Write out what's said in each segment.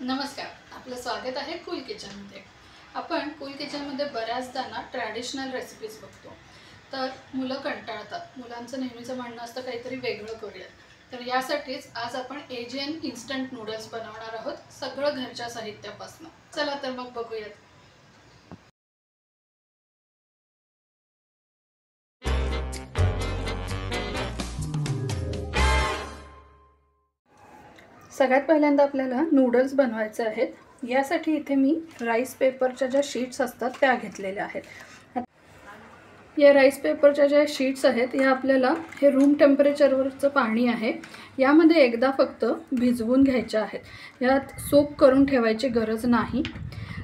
नमस्कार, आपलं स्वागत आहे कूल किचनमध्ये। आपण कूल किचनमध्ये बऱ्याचदा ना ट्रॅडिशनल रेसिपीज बघतो, तर मुलं कंटाळतात। मुलांचं नेहमीचं म्हणणं असतं काहीतरी वेगळं करूयात। तर यासाठीच आज आपण एजियन इन्स्टंट नूडल्स बनवणार आहोत, सगळं घरच्या साहित्यापासून। चला तर मग बघूयात। सगळ्यात पहिल्यांदा आपल्याला नूडल्स बनवायचे आहेत। यासाठी इथे मी राईस पेपरच्या ज्या शीट्स असतात त्या घेतलेल्या आहेत। या राईस पेपरच्या ज्या शीट्स आहेत या आपल्याला हे रूम टेम्परेचरवरचं पाणी आहे, यामध्ये एकदा फक्त भिजवून घ्यायचे आहेत। यात सोक करून ठेवायची गरज नाही।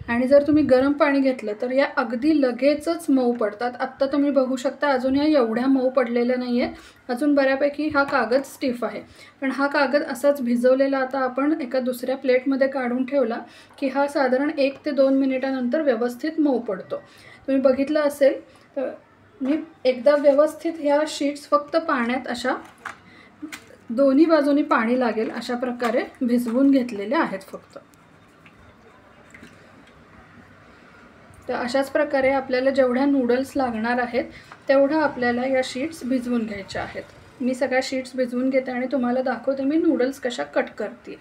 आणि जर तुम्ही गरम पाणी घेतलं तर या अगदी लगेचच मऊ पडतात। आत्ता तुम्ही बघू शकता अजून या एवढ्या मऊ पडलेल्या नाही आहेत, अजून बऱ्यापैकी हा कागद स्टिफ आहे। पण हा कागद असाच भिजवलेला आता आपण एका दुसऱ्या प्लेटमध्ये काढून ठेवला की हा साधारण 1 ते 2 मिनिटांनंतर व्यवस्थित मऊ पडतो। तुम्ही बघितलं असेल तर मी एकदा व्यवस्थित ह्या शीट्स फक्त पाण्यात अशा दोन्ही बाजूनी पाणी लागेल अशा प्रकारे भिजवून घेतलेले आहेत फक्त। तर अशाच प्रकारे आपल्याला जेवढ्या नूडल्स लागणार आहेत तेवढा आपल्याला या शीट्स भिजवून घ्यायच्या आहेत। मी सगळ्या शीट्स भिजवून घेते आणि तुम्हाला दाखवते मी नूडल्स कशा कट करते।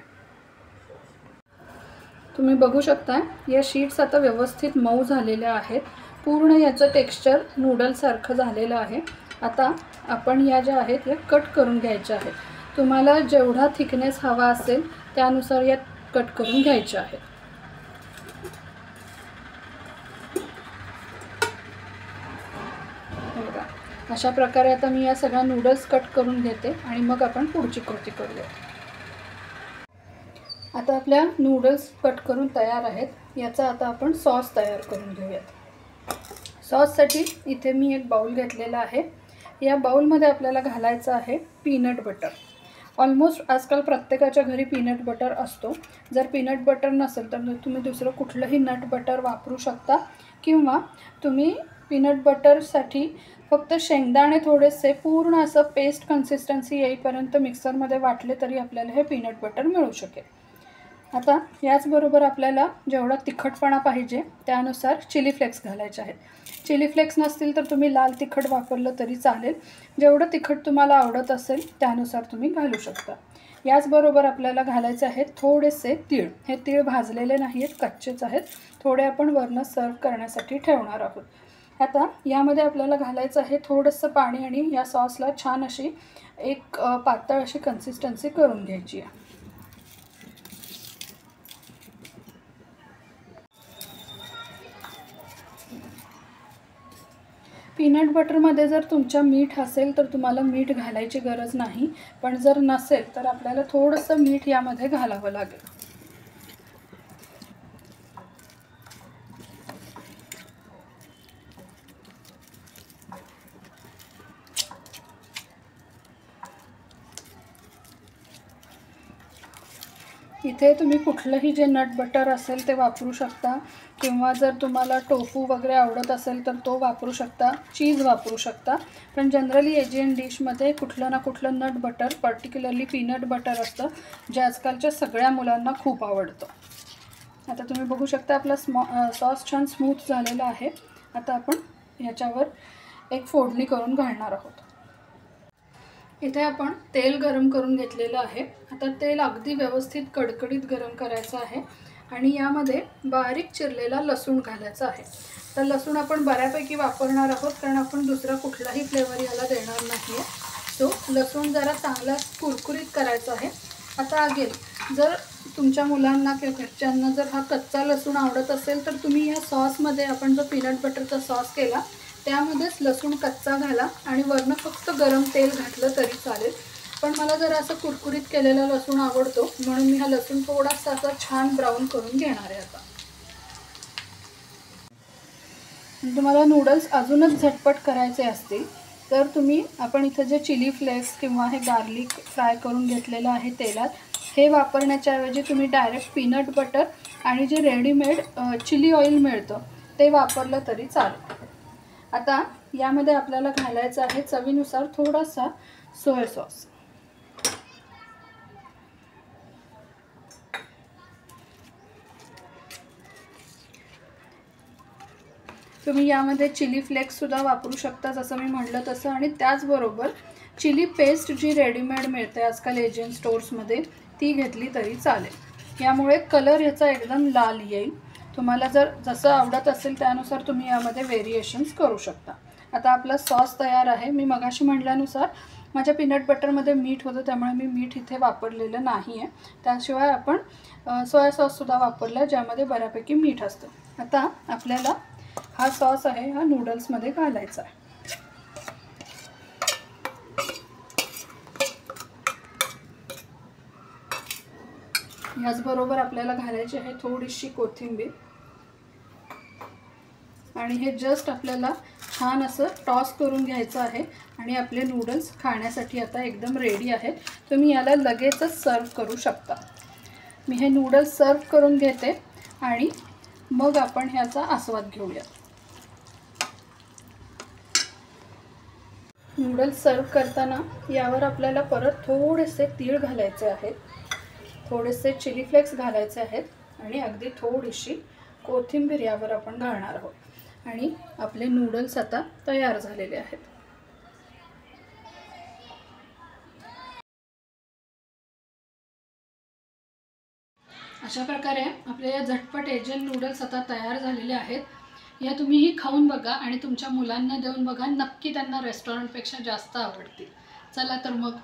तुम्ही बघू शकता या शीट्स आता व्यवस्थित मऊ झालेल्या आहेत, पूर्ण याचं टेक्स्चर नूडल्स सारखं झालेलं आहे। आता आपण या ज्या आहेत या कट करून घ्यायच्या आहेत। तुम्हाला जेवढा थिकनेस हवा असेल त्यानुसार या कट करून घ्यायच्या आहेत। अशा प्रकारे आता मी या सगळ्या नूडल्स कट करून घेते आणि मग आपण पुढची कृती करूया। आता आपल्या नूडल्स कट करून तयार आहेत। याचा आता आपण सॉस तयार करून घेऊयात। सॉससाठी इथे मी एक बाउल घेतलेला आहे। या बाउलमध्ये आपल्याला घालायचं आहे पीनट बटर। ऑलमोस्ट आजकाल प्रत्येकाच्या घरी पीनट बटर असतो। जर पीनट बटर नसेल तर तुम्ही दुसरं कुठलंही नट बटर वापरू शकता, किंवा तुम्ही पीनट बटरसाठी फक्त शेंगदाणे थोडेसे पूर्ण असं पेस्ट कन्सिस्टन्सी येईपर्यंत मिक्सरमध्ये वाटले तरी आपल्याला हे पीनट बटर मिळू शकेल। आता याचबरोबर आपल्याला जेवढा तिखटपणा पाहिजे त्यानुसार चिली फ्लेक्स घालायचे आहेत। चिली फ्लेक्स नसतील तर तुम्ही लाल तिखट वापरलं तरी चालेल। जेवढं तिखट तुम्हाला आवडत असेल त्यानुसार तुम्ही घालू शकता। याचबरोबर आपल्याला घालायचे आहेत थोडेसे तीळ। हे तीळ भाजलेले नाही आहेत, कच्चेच आहेत। थोडे आपण वरनं सर्व करण्यासाठी ठेवणार आहोत। आता यामध्ये आपल्याला घालायचं आहे थोडंसं पाणी आणि या सॉसला छान अशी एक पातळ अशी कन्सिस्टन्सी करून घ्यायची आहे। पीनट बटरमध्ये जर तुमच्या मीठ असेल तर तुम्हाला मीठ घालायची गरज नाही, पण जर नसेल तर आपल्याला थोडंसं मीठ यामध्ये घालावं लागेल। इथे तुम्ही कुठलंही जे नट बटर असेल ते वापरू शकता, किंवा जर तुम्हाला टोफू वगैरे आवडत असेल तर तो वापरू शकता, चीज वापरू शकता। पण जनरली एजियन डिशमध्ये कुठलं ना कुठलं nut butter, particularly peanut butter असतं, जे आजकालच्या सगळ्या मुलांना खूप आवडतं। आता तुम्ही बघू शकता आपला सॉस छान स्मूथ झालेला आहे। आता आपण याच्यावर एक फोडणी करून घालणार आहोत। इथे आपण तेल गरम करून घेतलेलं आहे। आता तेल अगदी व्यवस्थित कडकडीत गरम करायचं आहे आणि यामध्ये बारीक चिरलेला लसूण घालायचा आहे। तर लसूण आपण बऱ्यापैकी वापरणार आहोत कारण आपण दुसरा कुठलाही फ्लेवर याला देणार नाही आहे। सो लसूण जरा चांगला कुरकुरीत करायचा आहे। आता अगेन जर तुमच्या मुलांना किंवा घरच्यांना जर हा कच्चा लसूण आवडत असेल तर तुम्ही या सॉसमध्ये आपण जो पीनट बटरचा सॉस केला त्यामध्येच लसूण कच्चा घाला आणि वरनं फक्त गरम तेल घातलं तरी चालेल। पण मला जरा असं कुरकुरीत केलेला लसूण आवडतो म्हणून मी हा लसूण थोडासा असा छान ब्राऊन करून घेणार आहे। आता तुम्हाला नूडल्स अजूनच झटपट करायचे असतील तर तुम्ही आपण इथे जे चिली फ्लेक्स किंवा हे गार्लिक फ्राय करून घेतलेलं आहे तेलात, हे वापरण्याच्या ऐवजी तुम्ही डायरेक्ट पीनट बटर आणि जे रेडीमेड चिली ऑइल मिळतं ते वापरलं तरी चालेल। आता यामध्ये आपल्याला घालायचं आहे चवीनुसार थोडासा सोया सॉस। तुम्ही यामध्ये चिली फ्लेक्ससुद्धा वापरू शकता जसं मी म्हटलं तसं, आणि त्याचबरोबर चिली पेस्ट जी रेडीमेड मिळते आजकाल एशियन स्टोर्समध्ये ती घेतली तरी चालेल। यामुळे कलर ह्याचा एकदम लाल येईल। तुम्हाला जर जसं आवडत असेल त्यानुसार तुम्ही यामध्ये व्हेरिएशन्स करू शकता। आता आपला सॉस तयार आहे। मी मगाशी म्हटल्यानुसार माझ्या पीनट बटरमध्ये मीठ होतं त्यामुळे मी मीठ इथे वापरलेलं नाही आहे। त्याशिवाय आपण सोया सॉससुद्धा वापरला ज्यामध्ये बऱ्यापैकी मीठ असतं। आता आपल्याला हा सॉस आहे हा नूडल्समध्ये घालायचा आहे। याचबरोबर आपल्याला घालायची आहे थोडीशी कोथिंबीर, आणि हे जस्ट आपल्याला छान असं टॉस करून घ्यायचं आहे आणि आपले नूडल्स खाण्यासाठी आता एकदम रेडी आहेत। तुम्ही याला लगेचच सर्व करू शकता। मी हे नूडल्स सर्व करून घेते आणि मग आपण ह्याचा आस्वाद घेऊया। नूडल्स सर्व करताना यावर आपल्याला परत थोडेसे तीळ घालायचे आहेत, थोडेसे चिली फ्लेक्स घालायचे आहेत आणि अगदी थोडीशी कोथिंबीर यावर आपण घालणार आहोत, आणि आपले नूडल्स आता तयार झालेले आहेत। अशा प्रकारे आपले या झटपट एशियन नूडल्स आता तयार झालेले आहेत। या तुम्हीही खाऊन बघा आणि तुमच्या मुलांना देऊन बघा, नक्की त्यांना रेस्टॉरंटपेक्षा जास्त आवडतील। चला तर मग